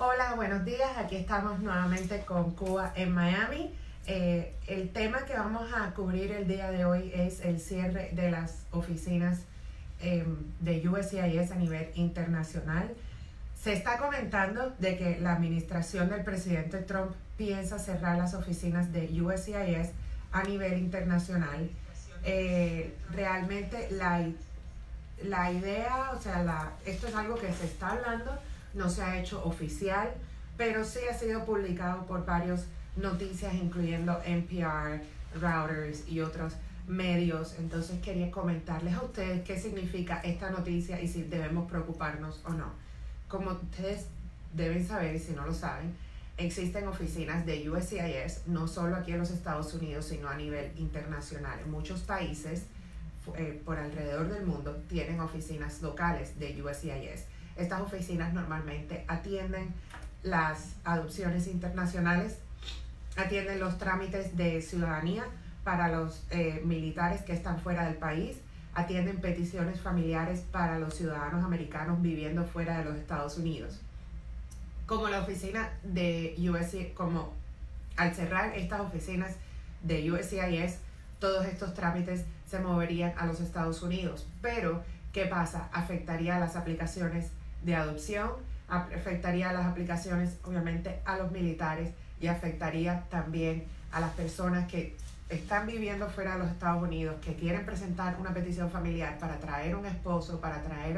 Hola, buenos días. Aquí estamos nuevamente con Cuba en Miami. El tema que vamos a cubrir el día de hoy es el cierre de las oficinas de USCIS a nivel internacional. Se está comentando de que la administración del presidente Trump piensa cerrar las oficinas de USCIS a nivel internacional. Realmente la idea, esto es algo que se está hablando, no se ha hecho oficial, pero sí ha sido publicado por varias noticias, incluyendo NPR, Reuters y otros medios. Entonces quería comentarles a ustedes qué significa esta noticia y si debemos preocuparnos o no. Como ustedes deben saber, y si no lo saben, existen oficinas de USCIS, no solo aquí en los Estados Unidos, sino a nivel internacional. En muchos países por alrededor del mundo tienen oficinas locales de USCIS. Estas oficinas normalmente atienden las adopciones internacionales, atienden los trámites de ciudadanía para los militares que están fuera del país, atienden peticiones familiares para los ciudadanos americanos viviendo fuera de los Estados Unidos. Como la oficina de USCIS, como al cerrar estas oficinas de USCIS, todos estos trámites se moverían a los Estados Unidos. Pero, ¿qué pasa? Afectaría a las aplicaciones de adopción, afectaría a las aplicaciones, obviamente, a los militares y afectaría también a las personas que están viviendo fuera de los Estados Unidos, que quieren presentar una petición familiar para traer un esposo, para traer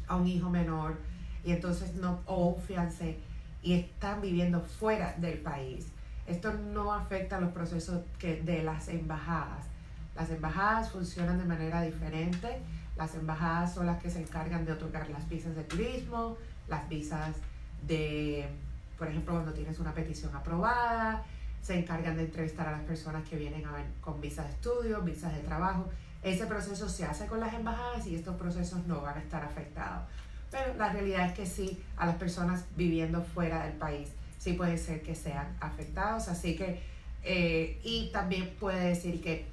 a un hijo menor, y entonces o un fiancé, y están viviendo fuera del país. Esto no afecta a los procesos de las embajadas. Las embajadas funcionan de manera diferente. Las embajadas son las que se encargan de otorgar las visas de turismo, las visas de, por ejemplo, cuando tienes una petición aprobada, se encargan de entrevistar a las personas que vienen con visas de estudio, visas de trabajo. Ese proceso se hace con las embajadas y estos procesos no van a estar afectados. Pero la realidad es que sí, a las personas viviendo fuera del país, sí puede ser que sean afectados. Así que, y también puede decir que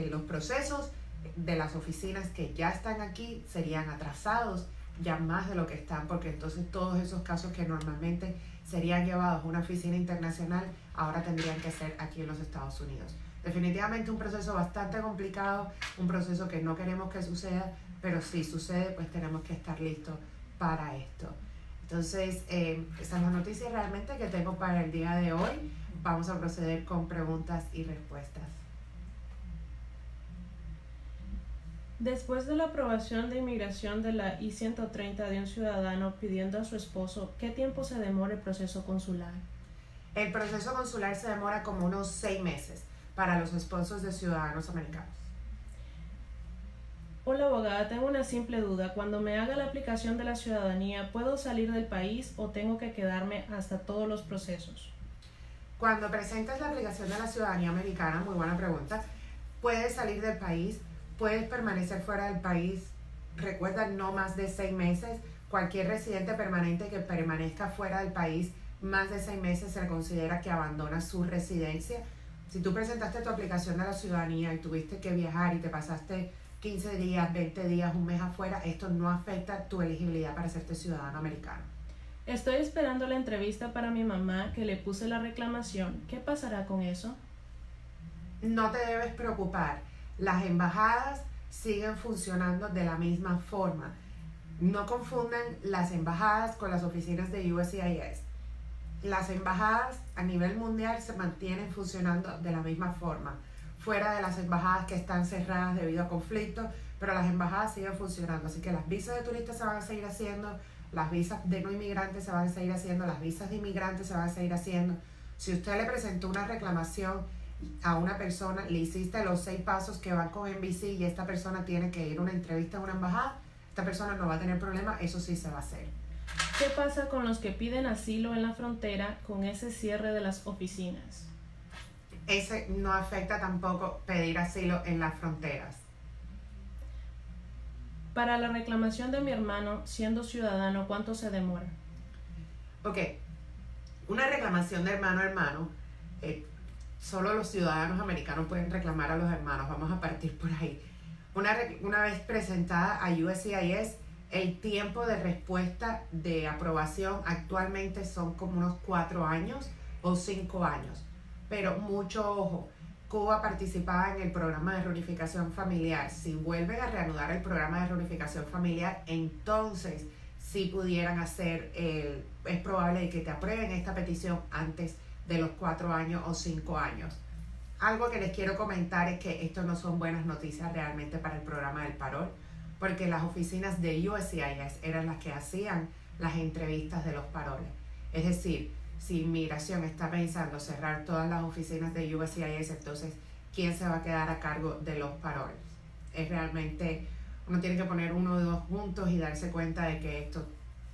los procesos de las oficinas que ya están aquí serían atrasados ya más de lo que están, porque entonces todos esos casos que normalmente serían llevados a una oficina internacional ahora tendrían que ser aquí en los Estados Unidos. Definitivamente un proceso bastante complicado, un proceso que no queremos que suceda, pero si sucede, pues tenemos que estar listos para esto. Entonces, esa es la noticia realmente que tengo para el día de hoy. Vamos a proceder con preguntas y respuestas. Después de la aprobación de inmigración de la I-130 de un ciudadano pidiendo a su esposo, ¿qué tiempo se demora el proceso consular? El proceso consular se demora como unos 6 meses para los esposos de ciudadanos americanos. Hola abogada, tengo una simple duda. Cuando me haga la aplicación de la ciudadanía, ¿puedo salir del país o tengo que quedarme hasta todos los procesos? Cuando presentas la aplicación de la ciudadanía americana, muy buena pregunta, puedes salir del país, puedes permanecer fuera del país. Recuerda, no más de 6 meses. Cualquier residente permanente que permanezca fuera del país más de 6 meses se le considera que abandona su residencia. Si tú presentaste tu aplicación de la ciudadanía y tuviste que viajar y te pasaste 15 días, 20 días, un mes afuera, esto no afecta tu elegibilidad para hacerte ciudadano americano. Estoy esperando la entrevista para mi mamá que le puse la reclamación. ¿Qué pasará con eso? No te debes preocupar. Las embajadas siguen funcionando de la misma forma. No confundan las embajadas con las oficinas de USCIS. Las embajadas a nivel mundial se mantienen funcionando de la misma forma, fuera de las embajadas que están cerradas debido a conflictos, pero las embajadas siguen funcionando. Así que las visas de turistas se van a seguir haciendo, las visas de no inmigrantes se van a seguir haciendo, las visas de inmigrantes se van a seguir haciendo. Si usted le presentó una reclamación a una persona, le hiciste los 6 pasos que van con NBC y esta persona tiene que ir a una entrevista a una embajada, esta persona no va a tener problema, eso sí se va a hacer. ¿Qué pasa con los que piden asilo en la frontera con ese cierre de las oficinas? Ese no afecta tampoco pedir asilo en las fronteras. Para la reclamación de mi hermano, siendo ciudadano, ¿cuánto se demora? Ok, una reclamación de hermano a hermano, solo los ciudadanos americanos pueden reclamar a los hermanos, vamos a partir por ahí. Una vez presentada a USCIS, El tiempo de respuesta de aprobación actualmente son como unos 4 años o 5 años. Pero mucho ojo, Cuba participaba en el programa de reunificación familiar. Si vuelven a reanudar el programa de reunificación familiar, entonces sí pudieran hacer, es probable que te aprueben esta petición antes de los 4 años o 5 años. Algo que les quiero comentar es que esto no son buenas noticias realmente para el programa del parol, porque las oficinas de USCIS eran las que hacían las entrevistas de los paroles. Es decir, si Inmigración está pensando cerrar todas las oficinas de USCIS, entonces, ¿quién se va a quedar a cargo de los paroles? Es realmente, uno tiene que poner uno o dos juntos y darse cuenta de que esto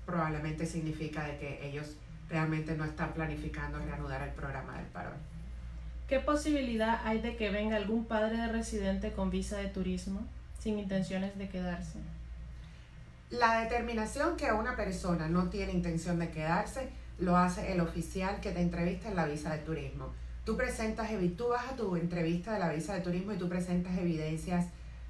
probablemente significa de que ellos realmente no están planificando reanudar el programa del parol. ¿Qué posibilidad hay de que venga algún padre de residente con visa de turismo sin intenciones de quedarse? La determinación que una persona no tiene intención de quedarse lo hace el oficial que te entrevista en la visa de turismo. Tú vas a tu entrevista de la visa de turismo y tú presentas evidencias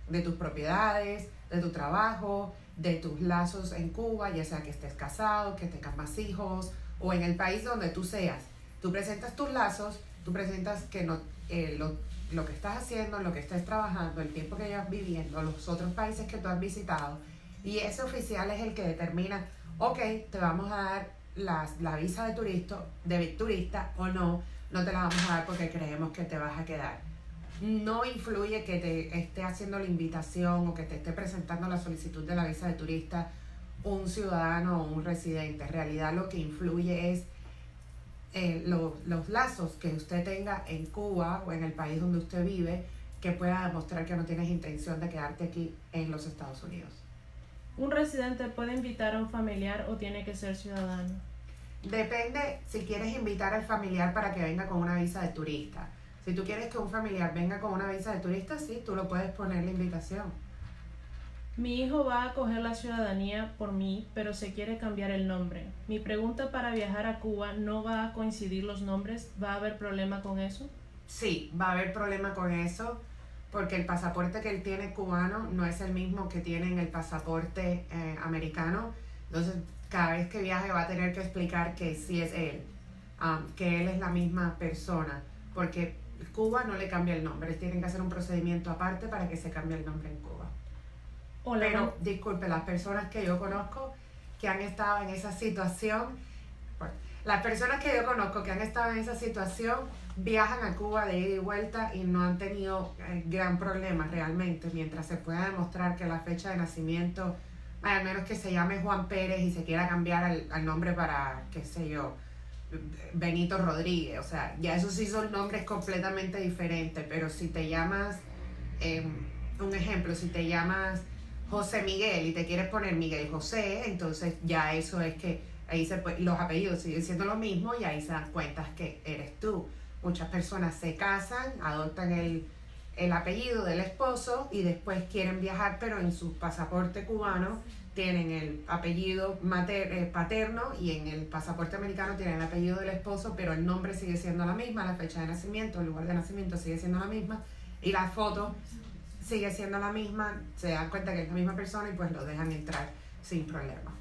de tus propiedades, de tu trabajo, de tus lazos en Cuba, ya sea que estés casado, que tengas más hijos o en el país donde tú seas. Tú presentas tus lazos, tú presentas que no, lo que estás haciendo, lo que estés trabajando, el tiempo que llevas viviendo, los otros países que tú has visitado, y ese oficial es el que determina, ok, te vamos a dar la visa de turista o no te la vamos a dar porque creemos que te vas a quedar. No influye que te esté haciendo la invitación o que te esté presentando la solicitud de la visa de turista un ciudadano o un residente. En realidad lo que influye es los lazos que usted tenga en Cuba o en el país donde usted vive, que pueda demostrar que no tienes intención de quedarte aquí en los Estados Unidos. ¿Un residente puede invitar a un familiar o tiene que ser ciudadano? Depende si quieres invitar al familiar para que venga con una visa de turista. Si tú quieres que un familiar venga con una visa de turista, sí, tú lo puedes poner la invitación. Mi hijo va a coger la ciudadanía por mí, pero se quiere cambiar el nombre. Mi pregunta: para viajar a Cuba, ¿no va a coincidir los nombres? ¿Va a haber problema con eso? Sí, va a haber problema con eso, porque el pasaporte que él tiene cubano no es el mismo que tiene en el pasaporte americano. Entonces, cada vez que viaje va a tener que explicar que sí es él, que él es la misma persona, porque Cuba no le cambia el nombre. Tienen que hacer un procedimiento aparte para que se cambie el nombre en Cuba. Hola, pero, disculpe, las personas que yo conozco que han estado en esa situación, viajan a Cuba de ida y vuelta y no han tenido gran problema realmente, mientras se pueda demostrar que la fecha de nacimiento, al menos que se llame Juan Pérez y se quiera cambiar al nombre para, qué sé yo, Benito Rodríguez, o sea, ya esos sí son nombres completamente diferentes, pero si te llamas, un ejemplo, si te llamas José Miguel y te quieres poner Miguel José, entonces ya eso es que ahí los apellidos siguen siendo lo mismo y ahí se dan cuenta que eres tú. Muchas personas se casan, adoptan el apellido del esposo y después quieren viajar, pero en su pasaporte cubano tienen el apellido paterno y en el pasaporte americano tienen el apellido del esposo, pero el nombre sigue siendo la misma, la fecha de nacimiento, el lugar de nacimiento sigue siendo la misma y la foto sigue siendo la misma, se dan cuenta que es la misma persona y pues lo dejan entrar sin problema.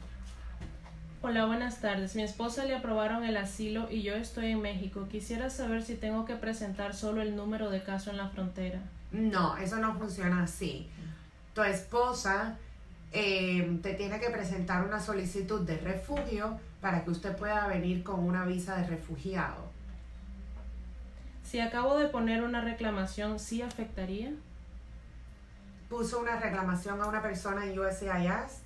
Hola, buenas tardes. Mi esposa le aprobaron el asilo y yo estoy en México. Quisiera saber si tengo que presentar solo el número de caso en la frontera. No, eso no funciona así. Tu esposa te tiene que presentar una solicitud de refugio para que usted pueda venir con una visa de refugiado. Si acabo de poner una reclamación, ¿sí afectaría? Puso una reclamación a una persona en USCIS.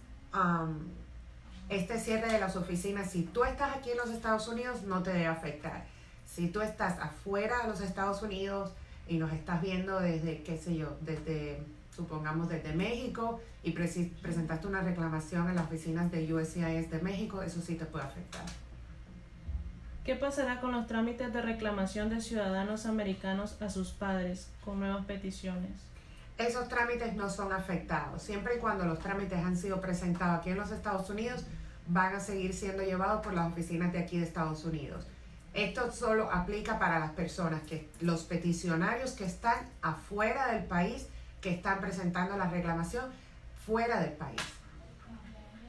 Este cierre de las oficinas, si tú estás aquí en los Estados Unidos, no te debe afectar. Si tú estás afuera de los Estados Unidos y nos estás viendo desde, qué sé yo, supongamos desde México y presentaste una reclamación en las oficinas de USCIS de México, eso sí te puede afectar. ¿Qué pasará con los trámites de reclamación de ciudadanos americanos a sus padres con nuevas peticiones? Esos trámites no son afectados. Siempre y cuando los trámites han sido presentados aquí en los Estados Unidos, van a seguir siendo llevados por las oficinas de aquí de Estados Unidos. Esto solo aplica para las personas, los peticionarios que están afuera del país, que están presentando la reclamación fuera del país.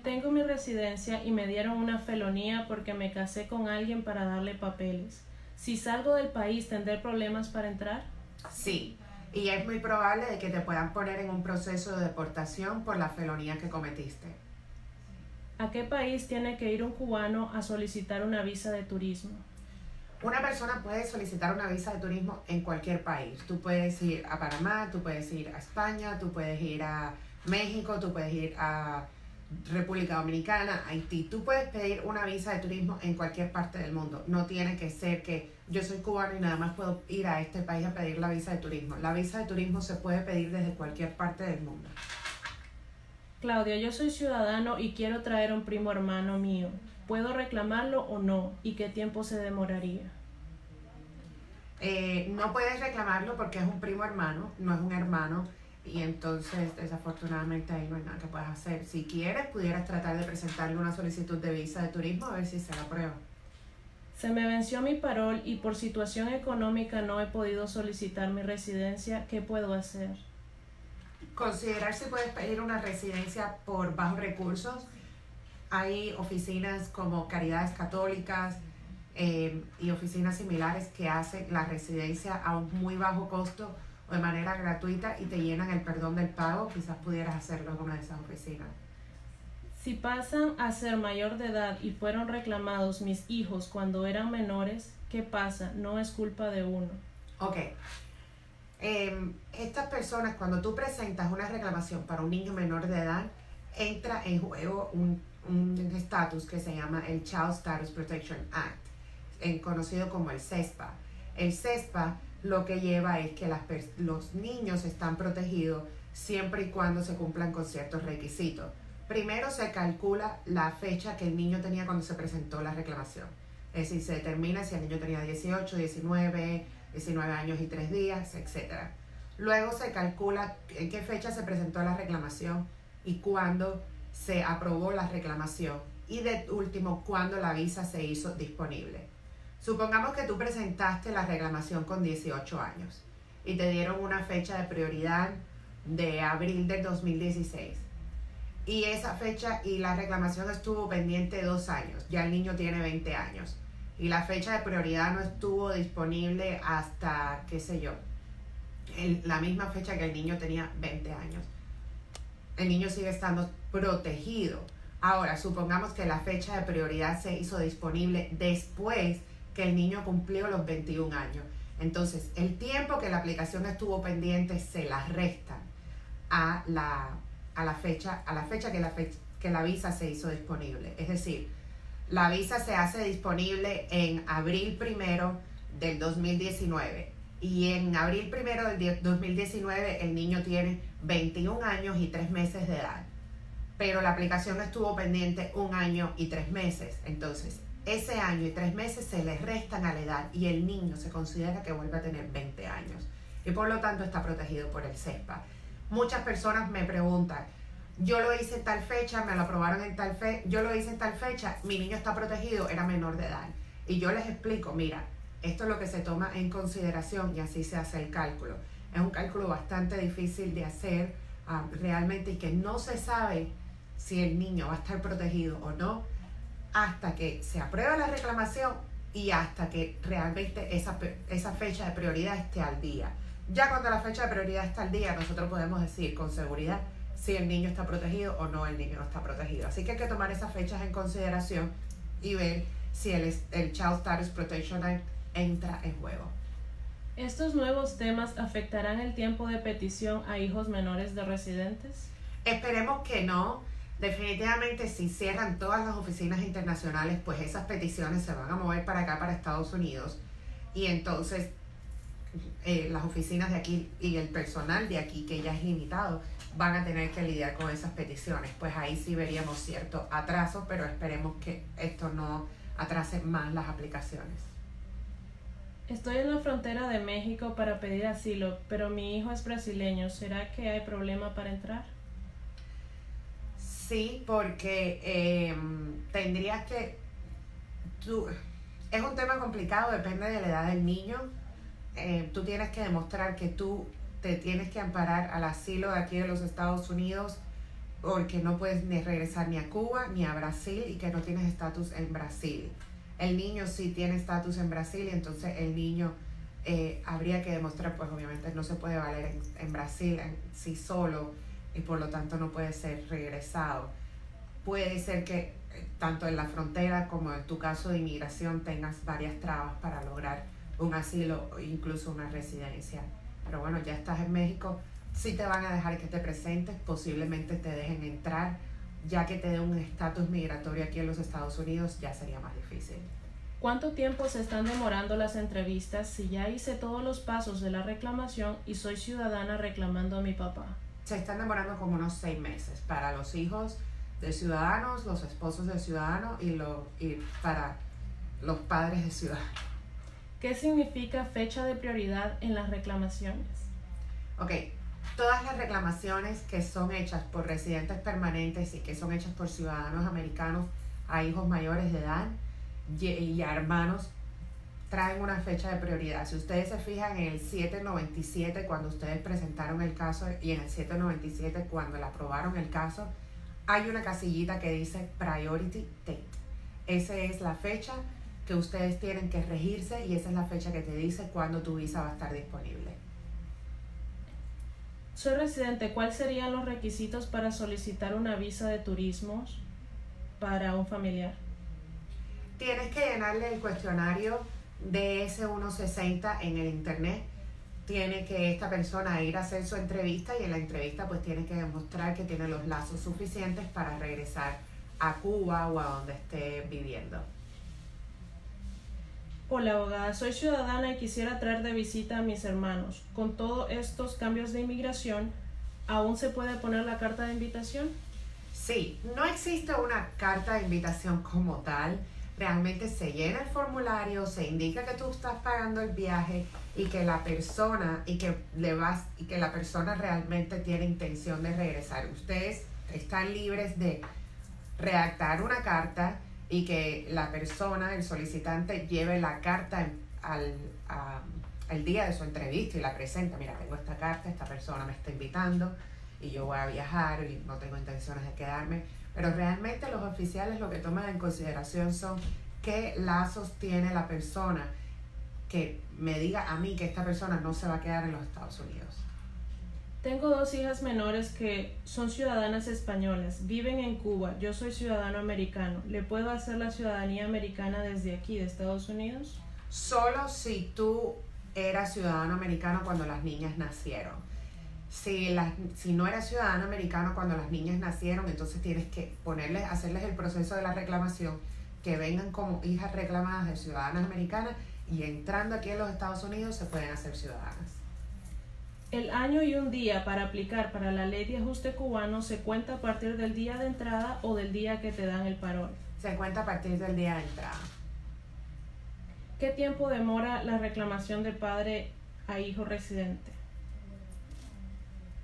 Tengo mi residencia y me dieron una felonía porque me casé con alguien para darle papeles. Si salgo del país, ¿tendré problemas para entrar? Sí, y es muy probable de que te puedan poner en un proceso de deportación por la felonía que cometiste. ¿A qué país tiene que ir un cubano a solicitar una visa de turismo? Una persona puede solicitar una visa de turismo en cualquier país. Tú puedes ir a Panamá, tú puedes ir a España, tú puedes ir a México, tú puedes ir a República Dominicana, Haití. Tú puedes pedir una visa de turismo en cualquier parte del mundo. No tiene que ser que yo soy cubano y nada más puedo ir a este país a pedir la visa de turismo. La visa de turismo se puede pedir desde cualquier parte del mundo. Claudia, yo soy ciudadano y quiero traer a un primo hermano mío. ¿Puedo reclamarlo o no? ¿Y qué tiempo se demoraría? No puedes reclamarlo porque es un primo hermano, no es un hermano, y entonces desafortunadamente ahí no hay nada que puedas hacer. Si quieres, pudieras tratar de presentarle una solicitud de visa de turismo a ver si se la aprueba. Se me venció mi parol y por situación económica no he podido solicitar mi residencia. ¿Qué puedo hacer? Considerar si puedes pedir una residencia por bajos recursos. Hay oficinas como Caridades Católicas y oficinas similares que hacen la residencia a un muy bajo costo o de manera gratuita y te llenan el perdón del pago. Quizás pudieras hacerlo en una de esas oficinas. Si pasan a ser mayor de edad y fueron reclamados mis hijos cuando eran menores, ¿qué pasa? No es culpa de uno. Ok. Estas personas, cuando tú presentas una reclamación para un niño menor de edad, entra en juego un estatus que se llama el Child Status Protection Act, conocido como el CESPA. El CESPA lo que lleva es que los niños están protegidos siempre y cuando se cumplan con ciertos requisitos. Primero se calcula la fecha que el niño tenía cuando se presentó la reclamación. Es decir, se determina si el niño tenía 18, 19 años y 3 días, etc. Luego se calcula en qué fecha se presentó la reclamación y cuándo se aprobó la reclamación. Y de último, cuándo la visa se hizo disponible. Supongamos que tú presentaste la reclamación con 18 años y te dieron una fecha de prioridad de abril del 2016. Y esa fecha y la reclamación estuvo pendiente 2 años. Ya el niño tiene 20 años. Y la fecha de prioridad no estuvo disponible hasta, qué sé yo, la misma fecha que el niño tenía 20 años. El niño sigue estando protegido. Ahora, supongamos que la fecha de prioridad se hizo disponible después que el niño cumplió los 21 años. Entonces, el tiempo que la aplicación estuvo pendiente se la restan a la fecha que la visa se hizo disponible. Es decir, la visa se hace disponible en abril 1 del 2019 y en abril 1 del 2019 el niño tiene 21 años y 3 meses de edad, pero la aplicación estuvo pendiente 1 año y 3 meses. Entonces, ese año y 3 meses se le restan a la edad y el niño se considera que vuelve a tener 20 años y por lo tanto está protegido por el CESPA. Muchas personas me preguntan, yo lo hice en tal fecha, me lo aprobaron en tal fecha, yo lo hice en tal fecha, mi niño está protegido, era menor de edad. Y yo les explico, mira, esto es lo que se toma en consideración y así se hace el cálculo. Es un cálculo bastante difícil de hacer realmente y que no se sabe si el niño va a estar protegido o no hasta que se apruebe la reclamación y hasta que realmente esa fecha de prioridad esté al día. Ya cuando la fecha de prioridad está al día, nosotros podemos decir con seguridad si el niño está protegido o no el niño no está protegido. Así que hay que tomar esas fechas en consideración y ver si el Child Status Protection Act entra en juego. ¿Estos nuevos temas afectarán el tiempo de petición a hijos menores de residentes? Esperemos que no. Definitivamente si cierran todas las oficinas internacionales, pues esas peticiones se van a mover para acá, para Estados Unidos. Y entonces las oficinas de aquí y el personal de aquí, que ya es limitado, van a tener que lidiar con esas peticiones. Pues ahí sí veríamos cierto atraso, pero esperemos que esto no atrase más las aplicaciones. Estoy en la frontera de México para pedir asilo, pero mi hijo es brasileño. ¿Será que hay problema para entrar? Sí, porque tendrías que... es un tema complicado, depende de la edad del niño. Tú tienes que demostrar que tú te tienes que amparar al asilo de aquí de los Estados Unidos porque no puedes ni regresar ni a Cuba ni a Brasil y que no tienes estatus en Brasil. El niño sí tiene estatus en Brasil y entonces el niño habría que demostrar, pues obviamente no se puede valer en Brasil en sí solo y por lo tanto no puede ser regresado. Puede ser que tanto en la frontera como en tu caso de inmigración tengas varias trabas para lograr un asilo o incluso una residencia. Pero bueno, ya estás en México, sí te van a dejar que te presentes, posiblemente te dejen entrar, ya que te den un estatus migratorio aquí en los Estados Unidos ya sería más difícil. ¿Cuánto tiempo se están demorando las entrevistas si ya hice todos los pasos de la reclamación y soy ciudadana reclamando a mi papá? Se están demorando como unos 6 meses para los hijos de ciudadanos, los esposos de ciudadanos y para los padres de ciudadanos. ¿Qué significa fecha de prioridad en las reclamaciones? Ok, todas las reclamaciones que son hechas por residentes permanentes y que son hechas por ciudadanos americanos a hijos mayores de edad y a hermanos traen una fecha de prioridad. Si ustedes se fijan en el 797 cuando ustedes presentaron el caso y en el 797 cuando le aprobaron el caso, hay una casillita que dice Priority Date. Esa es la fecha que ustedes tienen que regirse y esa es la fecha que te dice cuándo tu visa va a estar disponible. Soy residente, ¿cuáles serían los requisitos para solicitar una visa de turismo para un familiar? Tienes que llenarle el cuestionario de DS-160 en el internet. Tiene que esta persona ir a hacer su entrevista y en la entrevista pues tiene que demostrar que tiene los lazos suficientes para regresar a Cuba o a donde esté viviendo. Hola abogada, soy ciudadana y quisiera traer de visita a mis hermanos. Con todos estos cambios de inmigración, ¿aún se puede poner la carta de invitación? Sí, no existe una carta de invitación como tal. Realmente se llena el formulario, se indica que tú estás pagando el viaje y que la persona la persona realmente tiene intención de regresar. Ustedes están libres de redactar una carta y que la persona, el solicitante, lleve la carta al día de su entrevista y la presenta. Mira, tengo esta carta, esta persona me está invitando y yo voy a viajar y no tengo intenciones de quedarme. Pero realmente los oficiales lo que toman en consideración son qué lazos tiene la persona que me diga a mí que esta persona no se va a quedar en los Estados Unidos. Tengo 2 hijas menores que son ciudadanas españolas, viven en Cuba, yo soy ciudadano americano. ¿Le puedo hacer la ciudadanía americana desde aquí, de Estados Unidos? Solo si tú eras ciudadano americano cuando las niñas nacieron. Si no eras ciudadano americano cuando las niñas nacieron, entonces tienes que hacerles el proceso de la reclamación, que vengan como hijas reclamadas de ciudadanas americanas y entrando aquí en los Estados Unidos se pueden hacer ciudadanas. El año y un día para aplicar para la ley de ajuste cubano se cuenta a partir del día de entrada o del día que te dan el parol. Se cuenta a partir del día de entrada. ¿Qué tiempo demora la reclamación de padre a hijo residente?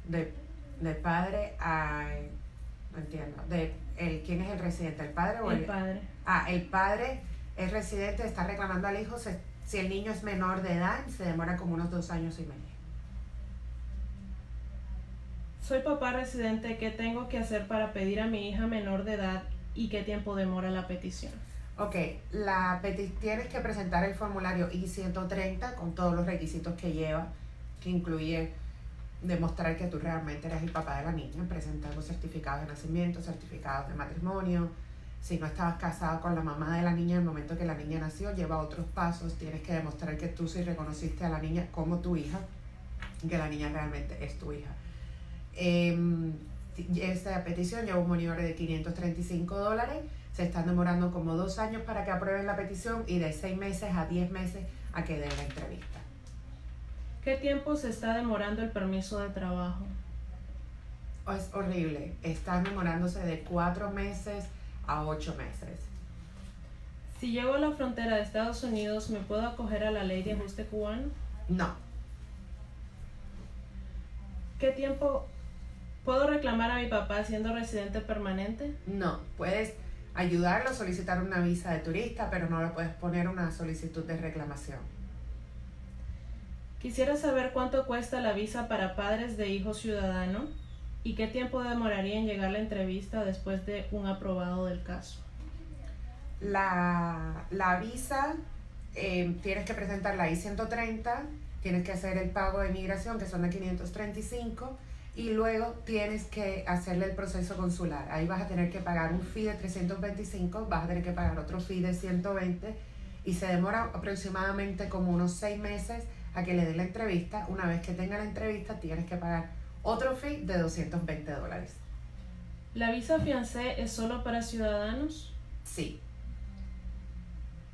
De padre a... No entiendo. ¿Quién es el residente? ¿El padre o el padre? El padre es residente, está reclamando al hijo. Si el niño es menor de edad, se demora como unos 2 años y medio. Soy papá residente, ¿qué tengo que hacer para pedir a mi hija menor de edad y qué tiempo demora la petición? Ok, tienes que presentar el formulario I-130 con todos los requisitos que lleva, que incluye demostrar que tú realmente eres el papá de la niña, presentando certificados de nacimiento, certificados de matrimonio. Si no estabas casado con la mamá de la niña en el momento que la niña nació, lleva otros pasos. Tienes que demostrar que tú sí reconociste a la niña como tu hija y que la niña realmente es tu hija. Esta petición lleva un money order de $535. Se están demorando como 2 años para que aprueben la petición y de 6 meses a 10 meses a que den la entrevista. ¿Qué tiempo se está demorando el permiso de trabajo? Es horrible. Están demorándose de 4 meses a 8 meses. Si llego a la frontera de Estados Unidos, ¿me puedo acoger a la ley de ajuste cubano? No. ¿Qué tiempo puedo reclamar a mi papá siendo residente permanente? No. Puedes ayudarlo a solicitar una visa de turista, pero no le puedes poner una solicitud de reclamación. Quisiera saber cuánto cuesta la visa para padres de hijos ciudadanos. ¿Y qué tiempo demoraría en llegar la entrevista después de un aprobado del caso? La visa, tienes que presentar la I-130, tienes que hacer el pago de migración, que son de 535, y luego tienes que hacerle el proceso consular. Ahí vas a tener que pagar un fee de 325, vas a tener que pagar otro fee de 120, y se demora aproximadamente como unos 6 meses a que le den la entrevista. Una vez que tenga la entrevista, tienes que pagar otro fee de $220. ¿La visa fiancé es solo para ciudadanos? Sí.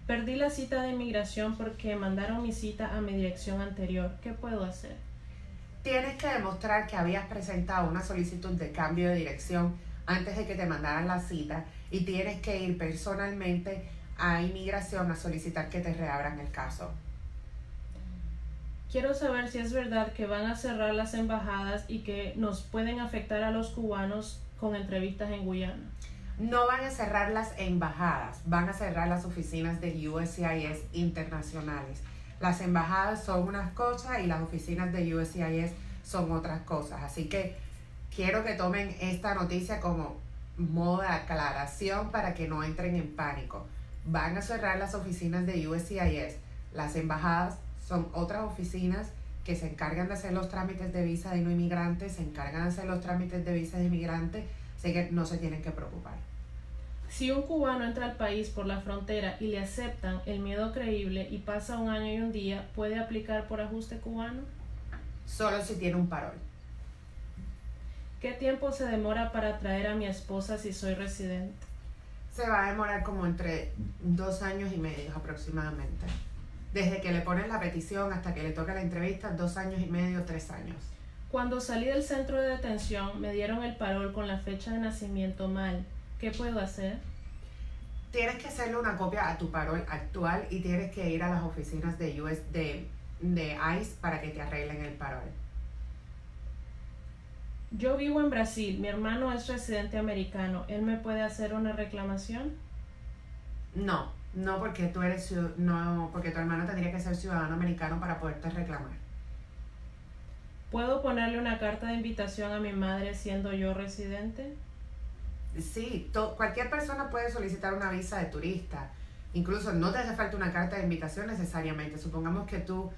Perdí la cita de inmigración porque mandaron mi cita a mi dirección anterior. ¿Qué puedo hacer? Tienes que demostrar que habías presentado una solicitud de cambio de dirección antes de que te mandaran la cita, y tienes que ir personalmente a inmigración a solicitar que te reabran el caso. Quiero saber si es verdad que van a cerrar las embajadas y que nos pueden afectar a los cubanos con entrevistas en Guyana. No van a cerrar las embajadas, van a cerrar las oficinas de USCIS internacionales. Las embajadas son unas cosas y las oficinas de USCIS son otras cosas. Así que quiero que tomen esta noticia como modo de aclaración para que no entren en pánico. Van a cerrar las oficinas de USCIS. Las embajadas son otras oficinas que se encargan de hacer los trámites de visa de no inmigrantes, se encargan de hacer los trámites de visa de inmigrantes, así que no se tienen que preocupar. Si un cubano entra al país por la frontera y le aceptan el miedo creíble y pasa un año y un día, ¿puede aplicar por ajuste cubano? Solo si tiene un parol. ¿Qué tiempo se demora para traer a mi esposa si soy residente? Se va a demorar como entre 2 años y medio aproximadamente. Desde que le ponen la petición hasta que le toca la entrevista, 2 años y medio, 3 años. Cuando salí del centro de detención, me dieron el parol con la fecha de nacimiento mal. ¿Qué puedo hacer? Tienes que hacerle una copia a tu parol actual y tienes que ir a las oficinas de ICE para que te arreglen el parol. Yo vivo en Brasil, mi hermano es residente americano. ¿Él me puede hacer una reclamación? No, porque porque tu hermano tendría que ser ciudadano americano para poderte reclamar. ¿Puedo ponerle una carta de invitación a mi madre siendo yo residente? Sí, cualquier persona puede solicitar una visa de turista. Incluso no te hace falta una carta de invitación necesariamente. Supongamos que tú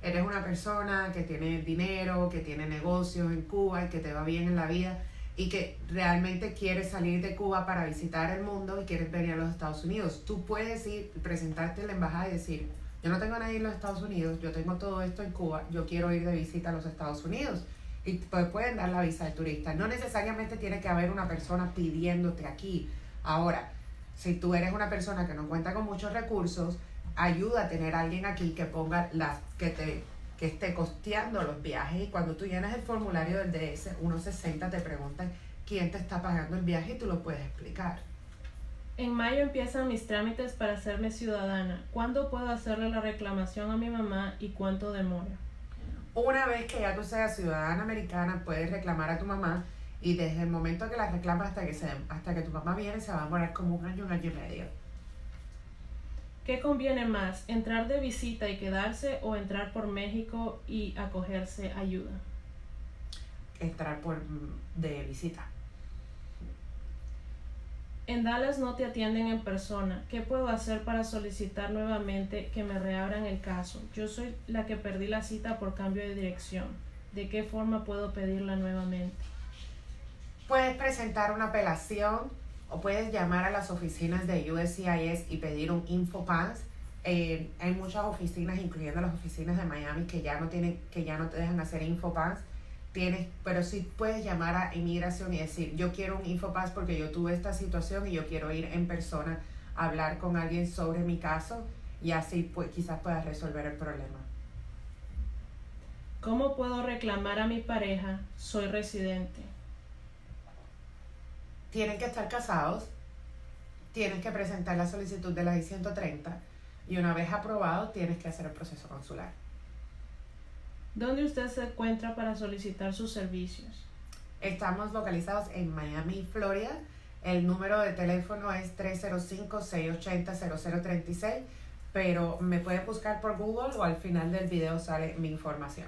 eres una persona que tiene dinero, que tiene negocios en Cuba y que te va bien en la vida y que realmente quieres salir de Cuba para visitar el mundo y quieres venir a los Estados Unidos. Tú puedes ir, presentarte en la embajada y decir: yo no tengo a nadie en los Estados Unidos, yo tengo todo esto en Cuba, yo quiero ir de visita a los Estados Unidos. Y pues pueden dar la visa de turista. No necesariamente tiene que haber una persona pidiéndote aquí. Ahora, si tú eres una persona que no cuenta con muchos recursos, ayuda a tener a alguien aquí que ponga que esté costeando los viajes. Y cuando tú llenas el formulario del DS 160 te preguntan quién te está pagando el viaje y tú lo puedes explicar. En mayo empiezan mis trámites para hacerme ciudadana. ¿Cuándo puedo hacerle la reclamación a mi mamá y cuánto demora? Una vez que ya tú seas ciudadana americana, puedes reclamar a tu mamá, y desde el momento que la reclamas hasta que tu mamá viene se va a demorar como un año y medio. ¿Qué conviene más, entrar de visita y quedarse o entrar por México y acogerse ayuda? Entrar de visita. En Dallas no te atienden en persona. ¿Qué puedo hacer para solicitar nuevamente que me reabran el caso? Yo soy la que perdí la cita por cambio de dirección. ¿De qué forma puedo pedirla nuevamente? Puedes presentar una apelación o puedes llamar a las oficinas de USCIS y pedir un InfoPass. Hay muchas oficinas, incluyendo las oficinas de Miami, que ya no te dejan hacer InfoPass. Pero sí puedes llamar a inmigración y decir: yo quiero un InfoPass porque yo tuve esta situación y yo quiero ir en persona a hablar con alguien sobre mi caso, y así pues quizás puedas resolver el problema. ¿Cómo puedo reclamar a mi pareja? Soy residente. Tienen que estar casados, tienes que presentar la solicitud de la I-130 y una vez aprobado tienes que hacer el proceso consular. ¿Dónde usted se encuentra para solicitar sus servicios? Estamos localizados en Miami, Florida. El número de teléfono es 305-680-0036, pero me pueden buscar por Google o al final del video sale mi información.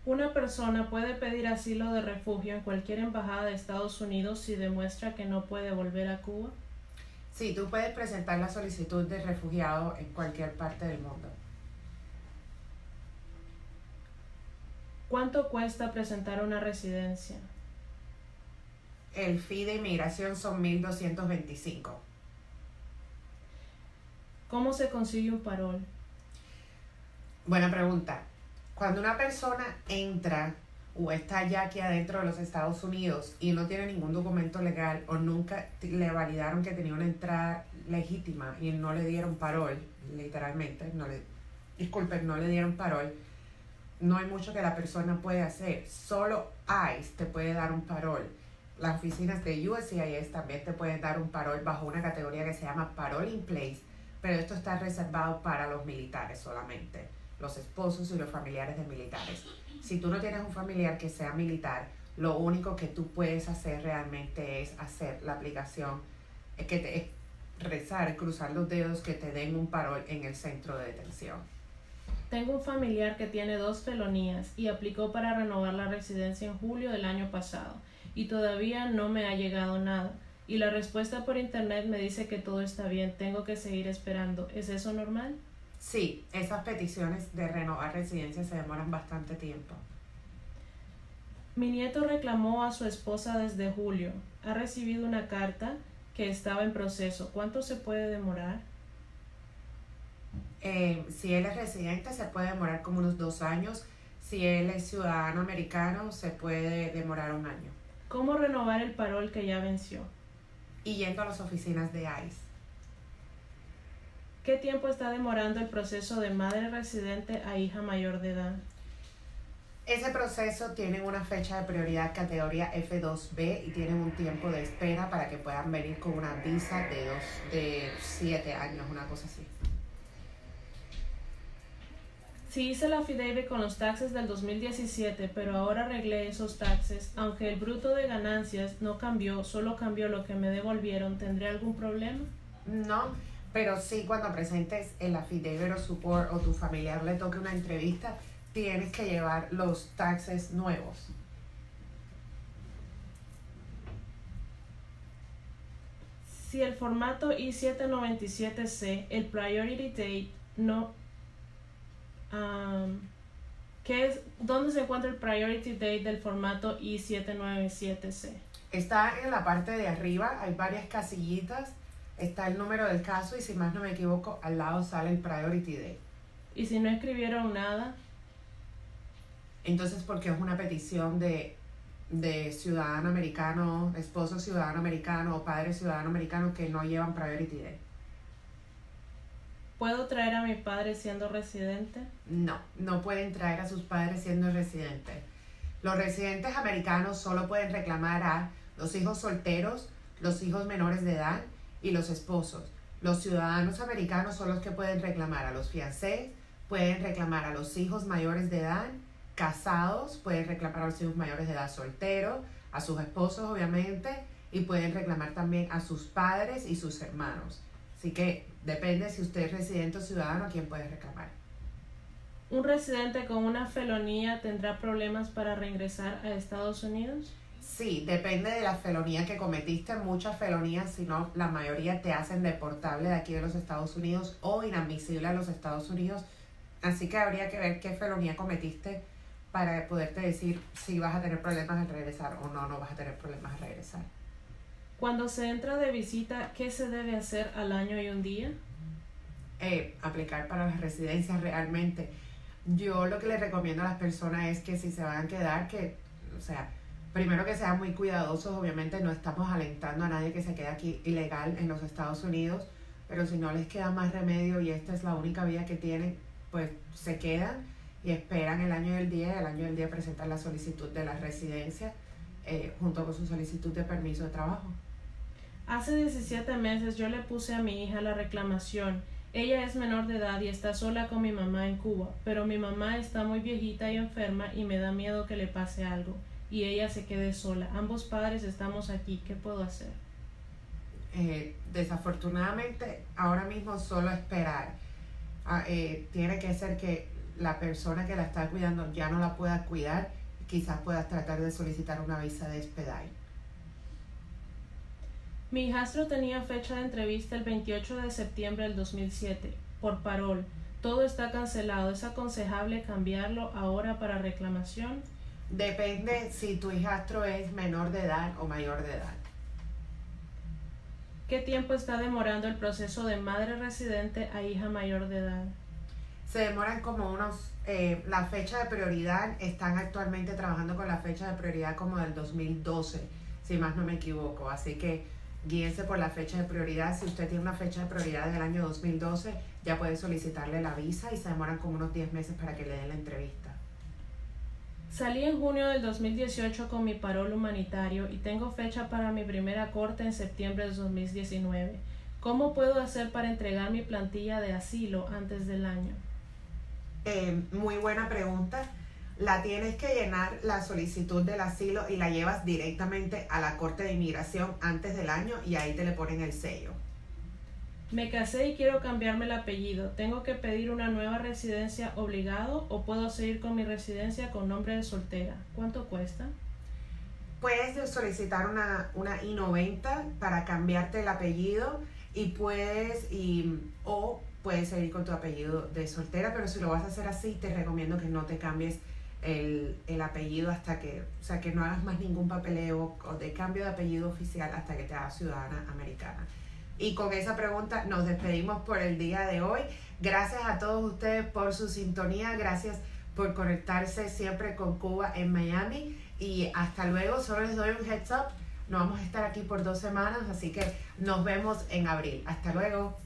Una persona puede pedir asilo de refugio en cualquier embajada de Estados Unidos si demuestra que no puede volver a Cuba. Sí, tú puedes presentar la solicitud de refugiado en cualquier parte del mundo. ¿Cuánto cuesta presentar una residencia? El fee de inmigración son 1.225. ¿Cómo se consigue un parol? Buena pregunta. Cuando una persona entra o está ya aquí adentro de los Estados Unidos y no tiene ningún documento legal o nunca le validaron que tenía una entrada legítima y no le dieron parol, literalmente, no le dieron parol, no hay mucho que la persona puede hacer. Solo ICE te puede dar un parol. Las oficinas de USCIS también te pueden dar un parol bajo una categoría que se llama Parole in Place, pero esto está reservado para los militares solamente, los esposos y los familiares de militares. Si tú no tienes un familiar que sea militar, lo único que tú puedes hacer realmente es hacer la aplicación, es rezar, cruzar los dedos que te den un parol en el centro de detención. Tengo un familiar que tiene 2 felonías y aplicó para renovar la residencia en julio del año pasado y todavía no me ha llegado nada. Y la respuesta por internet me dice que todo está bien, tengo que seguir esperando. ¿Es eso normal? Sí, esas peticiones de renovar residencia se demoran bastante tiempo. Mi nieto reclamó a su esposa desde julio. Ha recibido una carta que estaba en proceso. ¿Cuánto se puede demorar? Si él es residente se puede demorar como unos 2 años. Si él es ciudadano americano se puede demorar 1 año. ¿Cómo renovar el parol que ya venció? Y yendo a las oficinas de ICE. ¿Qué tiempo está demorando el proceso de madre residente a hija mayor de edad? Ese proceso tiene una fecha de prioridad categoría F2B y tienen un tiempo de espera para que puedan venir con una visa de 7 años, una cosa así. Si hice la affidavit con los taxes del 2017, pero ahora arreglé esos taxes, aunque el bruto de ganancias no cambió, solo cambió lo que me devolvieron, ¿tendré algún problema? No, pero sí cuando presentes el affidavit o support o tu familiar le toque una entrevista, tienes que llevar los taxes nuevos. Si el formato I-797C, el Priority Date, no... ¿Dónde se encuentra el Priority Date del formato I-797C? Está en la parte de arriba, hay varias casillitas, está el número del caso y si más no me equivoco, al lado sale el Priority Date. ¿Y si no escribieron nada? Entonces, porque es una petición de ciudadano americano, esposo ciudadano americano o padre ciudadano americano que no llevan Priority Date. ¿Puedo traer a mi padre siendo residente? No pueden traer a sus padres siendo residentes. Los residentes americanos solo pueden reclamar a los hijos solteros, los hijos menores de edad y los esposos. Los ciudadanos americanos son los que pueden reclamar a los fiancés, pueden reclamar a los hijos mayores de edad, casados, pueden reclamar a los hijos mayores de edad solteros, a sus esposos obviamente, y pueden reclamar también a sus padres y sus hermanos. Así que depende si usted es residente o ciudadano, a quién puede reclamar. ¿Un residente con una felonía tendrá problemas para reingresar a Estados Unidos? Sí, depende de la felonía que cometiste. Muchas felonías, si no la mayoría, te hacen deportable de aquí de los Estados Unidos o inadmisible a los Estados Unidos. Así que habría que ver qué felonía cometiste para poderte decir si vas a tener problemas al regresar o no vas a tener problemas al regresar. Cuando se entra de visita, ¿qué se debe hacer al año y un día? Aplicar para las residencias realmente. Yo lo que les recomiendo a las personas es que si se van a quedar, primero que sean muy cuidadosos. Obviamente no estamos alentando a nadie que se quede aquí ilegal en los Estados Unidos, pero si no les queda más remedio y esta es la única vía que tienen, pues se quedan y esperan el año y el día. El año y el día presentan la solicitud de la residencia junto con su solicitud de permiso de trabajo. Hace 17 meses yo le puse a mi hija la reclamación. Ella es menor de edad y está sola con mi mamá en Cuba, pero mi mamá está muy viejita y enferma y me da miedo que le pase algo y ella se quede sola. Ambos padres estamos aquí. ¿Qué puedo hacer? Desafortunadamente, ahora mismo solo esperar. Tiene que ser que la persona que la está cuidando ya no la pueda cuidar, quizás puedas tratar de solicitar una visa de expedite. Mi hijastro tenía fecha de entrevista el 28 de septiembre del 2007, por parol. Todo está cancelado. ¿Es aconsejable cambiarlo ahora para reclamación? Depende si tu hijastro es menor de edad o mayor de edad. ¿Qué tiempo está demorando el proceso de madre residente a hija mayor de edad? Se demoran como la fecha de prioridad, están actualmente trabajando con la fecha de prioridad como del 2012, si más no me equivoco. Así que guíense por la fecha de prioridad. Si usted tiene una fecha de prioridad del año 2012, ya puede solicitarle la visa y se demoran como unos 10 meses para que le den la entrevista. Salí en junio del 2018 con mi parol humanitario y tengo fecha para mi primera corte en septiembre de 2019. ¿Cómo puedo hacer para entregar mi plantilla de asilo antes del año? Muy buena pregunta. La tienes que llenar la solicitud del asilo y la llevas directamente a la Corte de Inmigración antes del año y ahí te le ponen el sello. Me casé y quiero cambiarme el apellido. ¿Tengo que pedir una nueva residencia obligado o puedo seguir con mi residencia con nombre de soltera? ¿Cuánto cuesta? Puedes solicitar una I-90 para cambiarte el apellido o puedes seguir con tu apellido de soltera, pero si lo vas a hacer así, te recomiendo que no te cambies el apellido hasta que no hagas más ningún papeleo o de cambio de apellido oficial hasta que te hagas ciudadana americana. Y con esa pregunta nos despedimos por el día de hoy. Gracias a todos ustedes por su sintonía, gracias por conectarse siempre con Cuba en Miami y hasta luego. Solo les doy un heads up, no vamos a estar aquí por 2 semanas, así que nos vemos en abril. Hasta luego.